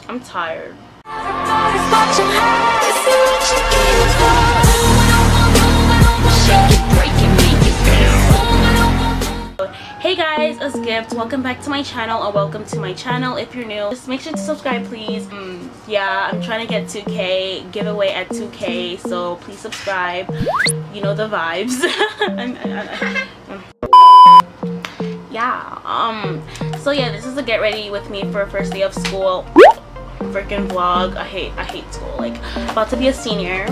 I'm tired. Hey guys, it's Gift. Welcome back to my channel, or welcome to my channel if you're new. Just make sure to subscribe, please. Yeah, I'm trying to get 2K, giveaway at 2K, so please subscribe. You know the vibes. Yeah, so yeah, this is a get ready with me for first day of school freaking vlog. I hate school. Like, about to be a senior,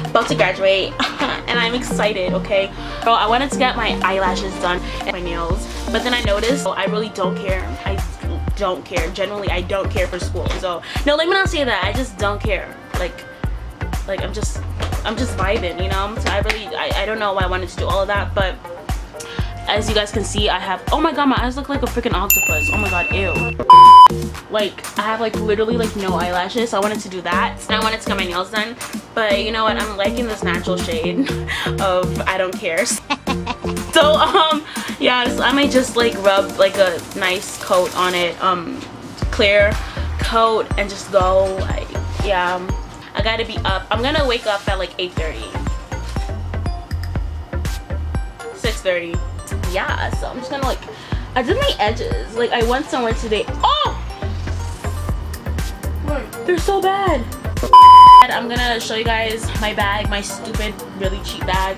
about to graduate, and I'm excited. Okay, so I wanted to get my eyelashes done and my nails, but then I noticed I really don't care. I don't care. Generally, I don't care for school. So no, let me not say that. I just don't care. Like I'm just vibing, you know. So I don't know why I wanted to do all of that, but as you guys can see, I have, oh my god, my eyes look like a freaking octopus. Oh my god, ew. Like, I have like literally like no eyelashes, so I wanted to do that. And I wanted to get my nails done, but you know what, I'm liking this natural shade of I don't care. So yeah, so I might just like rub like a nice coat on it, clear coat, and just go. Like, yeah, I gotta be up. I'm gonna wake up at like 8:30, 6:30. Yeah, so I'm just gonna like, I did my edges. Like, I went somewhere today. Oh, they're so bad. I'm gonna show you guys my bag, my stupid, really cheap bag.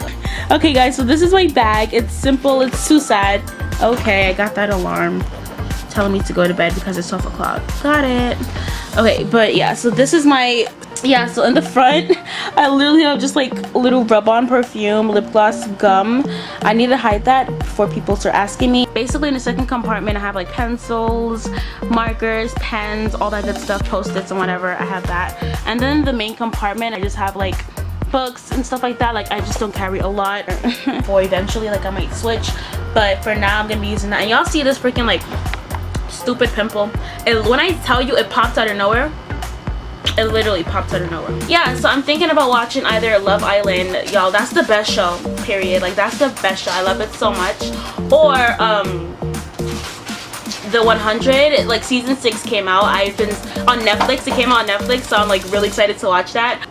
Okay guys, so this is my bag. It's simple, it's too sad. Okay, I got that alarm telling me to go to bed because it's 12 o'clock. Got it. Okay, but yeah, so this is my, yeah, so in the front I literally have just like a little rub-on perfume, lip gloss, gum. I need to hide that before people start asking me. Basically in the second compartment I have like pencils, markers, pens, all that good stuff, post-its and whatever. I have that. And then the main compartment I just have like books and stuff like that. Like, I just don't carry a lot. Or eventually like I might switch, but for now I'm gonna be using that. And y'all see this freaking like stupid pimple? When I tell you it popped out of nowhere, it literally popped out of nowhere. Yeah, so I'm thinking about watching either Love Island. Y'all, that's the best show, period. Like, that's the best show. I love it so much. Or the 100, like season 6 came out. I've been on Netflix. It came out on Netflix, so I'm like really excited to watch that.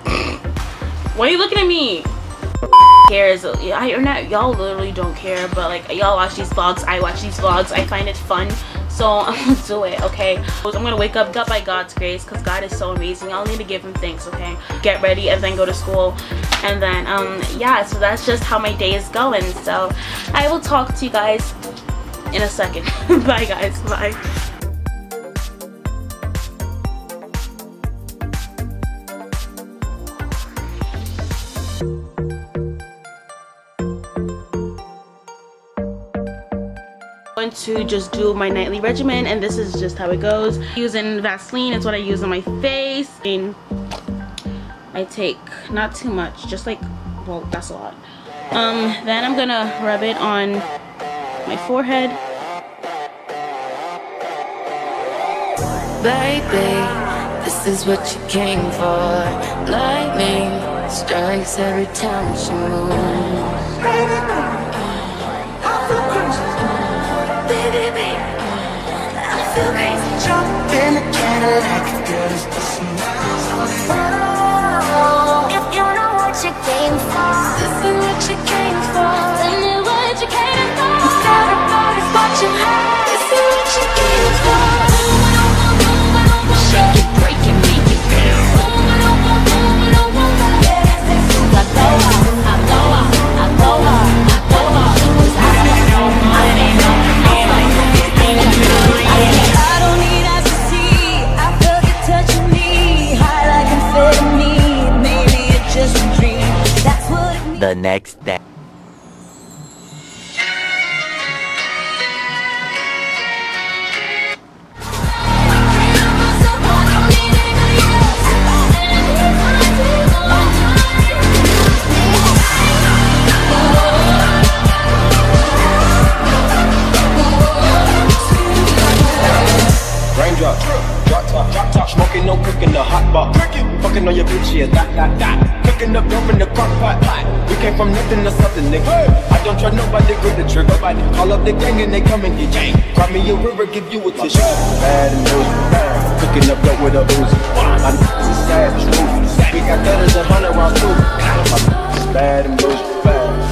Why are you looking at me? Cares? Y'all literally don't care, but like, y'all watch these vlogs, I watch these vlogs, I find it fun, so I'm gonna do it. Okay, I'm gonna wake up by God's grace, because God is so amazing. I'll need to give him thanks. Okay, get ready and then go to school, and then yeah, so that's just how my day is going. So I will talk to you guys in a second. Bye guys, bye. To just do my nightly regimen, and this is just how it goes. Using Vaseline, it's what I use on my face, and I take not too much, just like, well, that's a lot. Then I'm gonna rub it on my forehead. Baby, this is what you came for. Lightning strikes every time she moves. I feel crazy. Jump in a Cadillac, girl, it's the if you know what you came for, this is what you came for. Tell me what you came for. Everybody's watching her. This is what you came for. Shake it, break it, make it feel. The next day. Raindrop, drop top, smoking, no cooking, the hot pot, fucking on your bitch, yeah, that. cooking up dope in the crock pot. We came from nothing to something, nigga. I don't trust nobody, grip the trigger. Nobody call up the gang and they come and get you. Cry me a river, give you a tissue. Bad and news, cooking up dope with a Uzi. My niggas is savage, ruthless. We got gutters and 100 rounds too. My niggas is bad and news,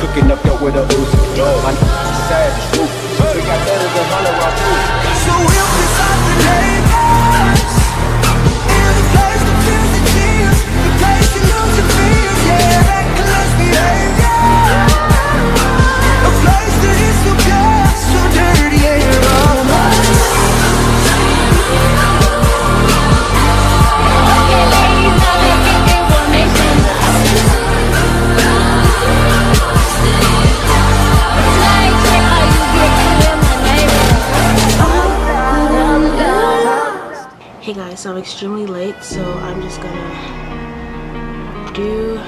cooking up dope with a Uzi. My niggas is savage, ruthless. We got gutters and 100 rounds too. So we'll piss off the neighbors. In the place to feel the tears, the place to lose your fears, yeah, reckless behavior. A place that is so pure, so dirty, yeah. Okay, ladies, now let's get information. Like, are you getting in my neighborhood? Hey guys, so I'm extremely late, so I'm just gonna do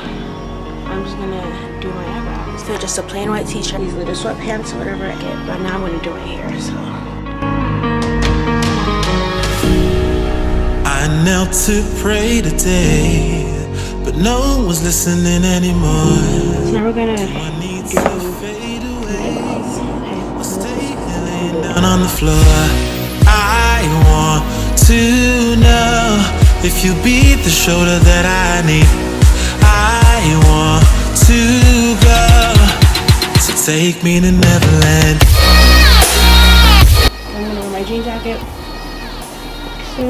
my eyebrows. So just a plain white t-shirt, these little sweatpants, whatever I get, but now I'm gonna do my hair, so. I knelt to pray today, but no one was listening anymore. So now we're gonna My needs to fade away. I'll stay laying do down on the floor. I want to know if you be the shoulder that I need. I want to go, so take me to Neverland. I'm gonna wear my jean jacket. So,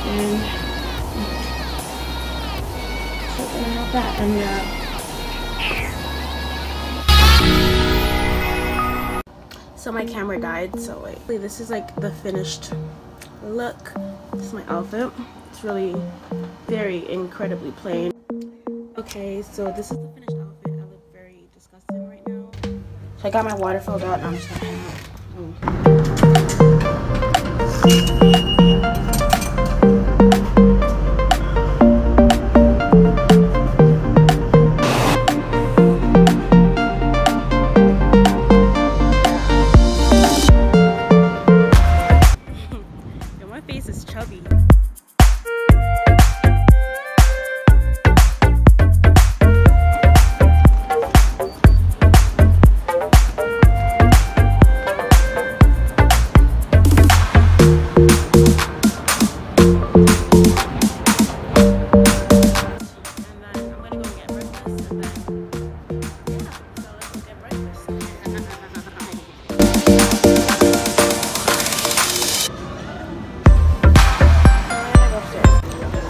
and gonna have that, and so my camera died, so wait. This is like the finished look. This is my outfit. It's really very incredibly plain. Okay, so this is the finished outfit. I look very disgusting right now. So I got my water filled out and I'm just gonna hang out. My face is chubby.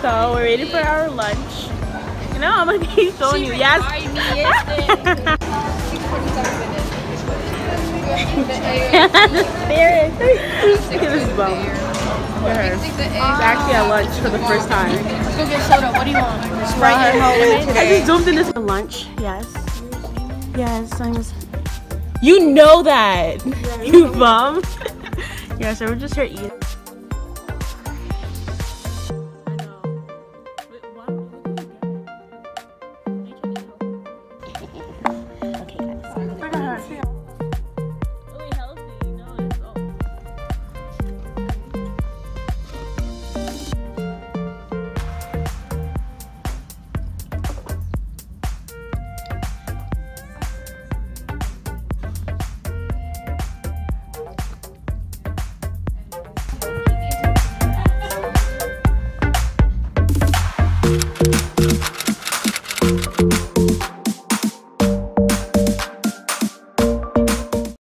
So we're waiting for our lunch. You know, I'm gonna keep showing you. Yes. Look at this bum. Look at her. She's actually at lunch for the first time. Let's go get soda. What do you want? Sprite and I just zoomed in this lunch. Yes. Yes, I was. You know that. You bum. Yeah, so we're just here eating.